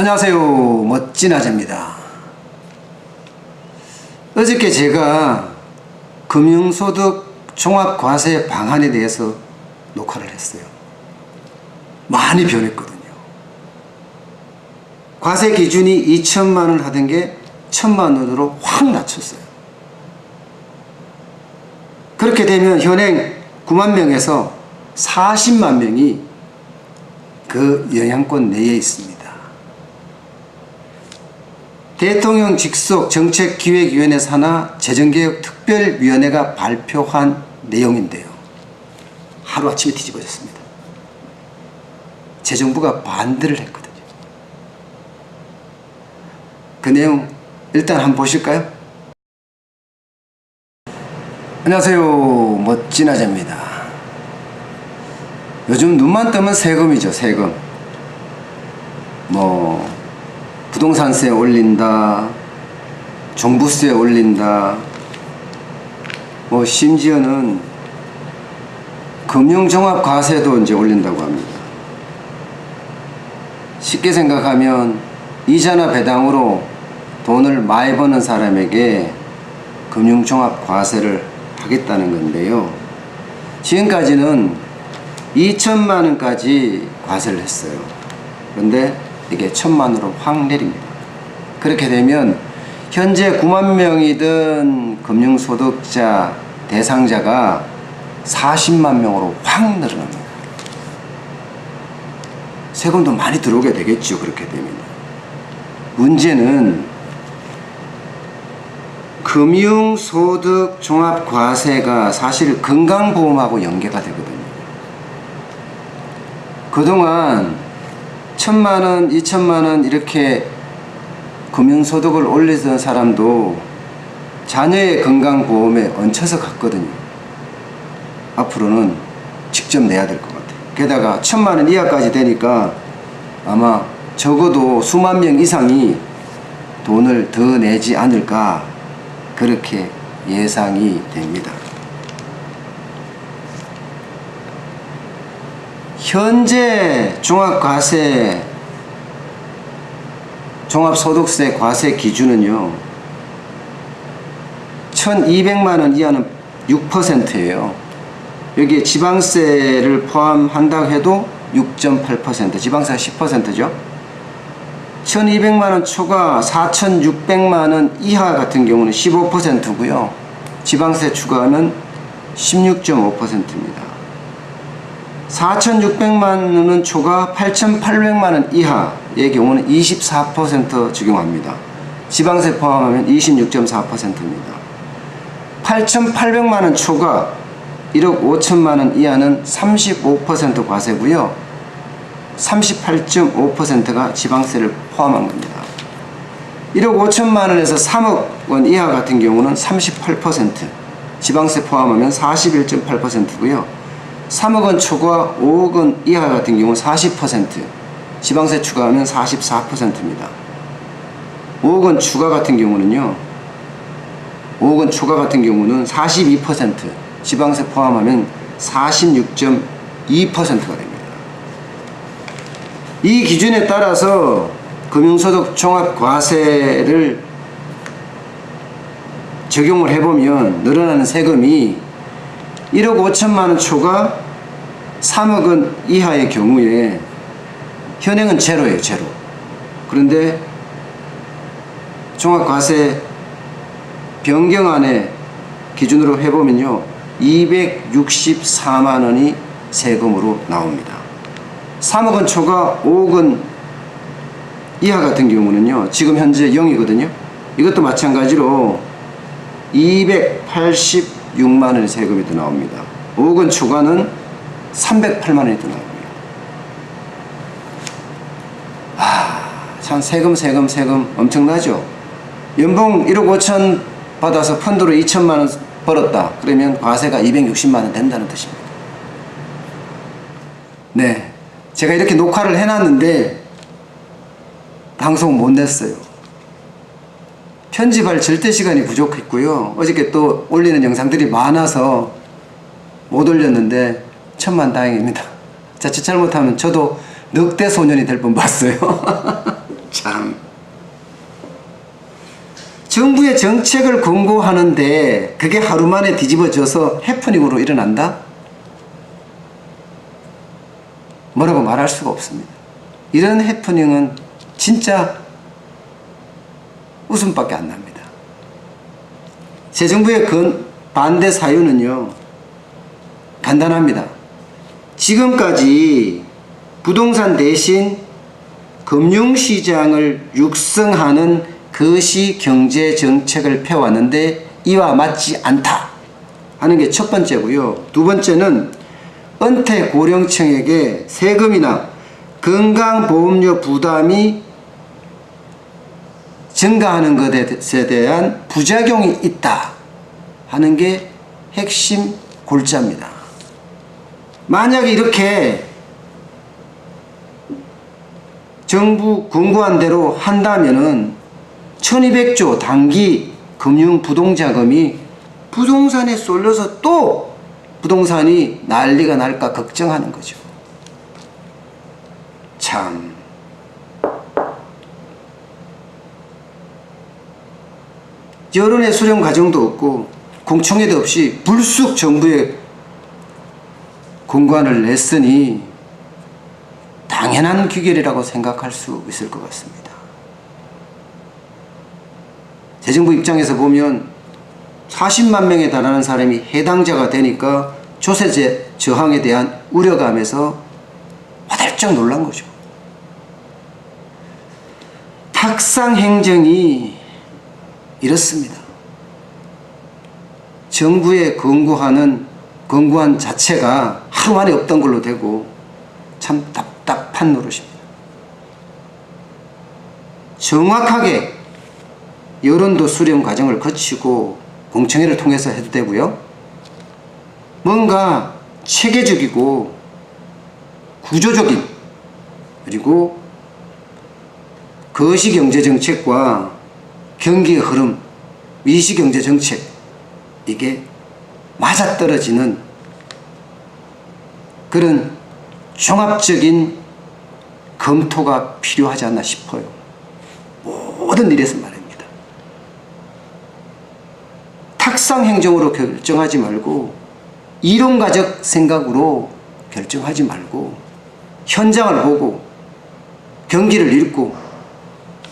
안녕하세요. 멋진 아재입니다. 어저께 제가 금융소득 종합과세 방안에 대해서 녹화를 했어요. 많이 변했거든요. 과세 기준이 2천만 원 하던 게 1,000만 원으로 확 낮췄어요. 그렇게 되면 현행 9만 명에서 40만 명이 그 영향권 내에 있습니다. 대통령 직속 정책기획위원회 산하 재정개혁특별위원회가 발표한 내용인데요. 하루아침에 뒤집어졌습니다. 재정부가 반대를 했거든요. 그 내용 일단 한번 보실까요? 안녕하세요. 멋진 아재입니다. 요즘 눈만 뜨면 세금이죠. 세금. 부동산세 올린다, 종부세 올린다, 심지어는 금융종합과세도 이제 올린다고 합니다. 쉽게 생각하면 이자나 배당으로 돈을 많이 버는 사람에게 금융종합과세를 하겠다는 건데요. 지금까지는 2천만 원까지 과세를 했어요. 그런데 이게 1,000만 원으로 확 내립니다. 그렇게 되면 현재 9만 명이던 금융소득자 대상자가 40만 명으로 확 늘어납니다. 세금도 많이 들어오게 되겠죠. 그렇게 되면. 문제는 금융소득 종합과세가 사실 건강보험하고 연계가 되거든요. 그동안 1,000만 원, 2천만 원 이렇게 금융소득을 올리던 사람도 자녀의 건강보험에 얹혀서 갔거든요. 앞으로는 직접 내야 될 것 같아요. 게다가 1,000만 원 이하까지 되니까 아마 적어도 수만 명 이상이 돈을 더 내지 않을까 그렇게 예상이 됩니다. 현재 종합소득세 과세 기준은요 1,200만 원 이하는 6%예요 여기에 지방세를 포함한다고 해도 6.8%, 지방세가 10%죠 1,200만 원 초과 4,600만 원 이하 같은 경우는 15%고요 지방세 추가는 16.5%입니다 4,600만 원은 초과 8,800만 원 이하의 경우는 24% 적용합니다. 지방세 포함하면 26.4%입니다. 8,800만 원 초과 1억 5천만 원 이하는 35% 과세고요. 38.5%가 지방세를 포함한 겁니다. 1억 5천만 원에서 3억 원 이하 같은 경우는 38%, 지방세 포함하면 41.8%고요. 3억 원 초과 5억 원 이하 같은 경우 40%, 지방세 추가하면 44%입니다. 5억 원 추가 같은 경우는요, 5억 원 초과 같은 경우는 42%, 지방세 포함하면 46.2%가 됩니다. 이 기준에 따라서 금융소득 종합과세를 적용을 해보면 늘어나는 세금이 1억 5천만 원 초과 3억 원 이하의 경우에 현행은 제로예요. 제로. 그런데 종합과세 변경안에 기준으로 해보면요 264만 원이 세금으로 나옵니다. 3억 원 초과 5억 원 이하 같은 경우는요 지금 현재 0이거든요 이것도 마찬가지로 286만 원의 세금이 더 나옵니다. 5억 원 초과는 308만 원이 더 나옵니다. 참 세금 엄청나죠? 연봉 1억 5천 받아서 펀드로 2천만 원 벌었다. 그러면 과세가 260만 원 된다는 뜻입니다. 네, 제가 이렇게 녹화를 해놨는데 방송 못 냈어요. 편집할 절대 시간이 부족했고요. 어저께 또 올리는 영상들이 많아서 못 올렸는데 천만다행입니다. 자칫 잘못하면 저도 늑대 소년이 될 뻔 봤어요. 참. 정부의 정책을 권고하는데 그게 하루 만에 뒤집어져서 해프닝으로 일어난다? 뭐라고 말할 수가 없습니다. 이런 해프닝은 진짜 웃음밖에 안 납니다. 새 정부의 반대 사유는요, 간단합니다. 지금까지 부동산 대신 금융시장을 육성하는 거시 경제 정책을 펴왔는데 이와 맞지 않다 하는 게 첫 번째고요. 두 번째는 은퇴 고령층에게 세금이나 건강보험료 부담이 증가하는 것에 대한 부작용이 있다 하는 게 핵심 골자입니다. 만약에 이렇게 정부 권고한 대로 한다면은 1200조 단기 금융 부동자금이 부동산에 쏠려서 또 부동산이 난리가 날까 걱정하는 거죠. 참. 여론의 수렴 과정도 없고 공청회도 없이 불쑥 정부의 권고안을 냈으니 당연한 귀결이라고 생각할 수 있을 것 같습니다. 새 정부 입장에서 보면 40만 명에 달하는 사람이 해당자가 되니까 조세 저항에 대한 우려감에서 화들짝 놀란 거죠. 탁상 행정이 이렇습니다. 정부의 권고안 자체가 하루 만에 없던 걸로 되고 참 답답한 노릇입니다. 정확하게 여론도 수렴 과정을 거치고 공청회를 통해서 해도 되고요. 뭔가 체계적이고 구조적인 그리고 거시경제정책과 경기의 흐름, 미시경제정책 이게 맞아떨어지는 그런 종합적인 검토가 필요하지 않나 싶어요. 모든 일에서 말입니다. 탁상행정으로 결정하지 말고 이론가적 생각으로 결정하지 말고 현장을 보고 경기를 읽고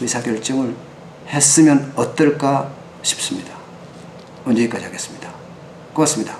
의사결정을 했으면 어떨까 싶습니다. 오늘 여기까지 하겠습니다. 고맙습니다.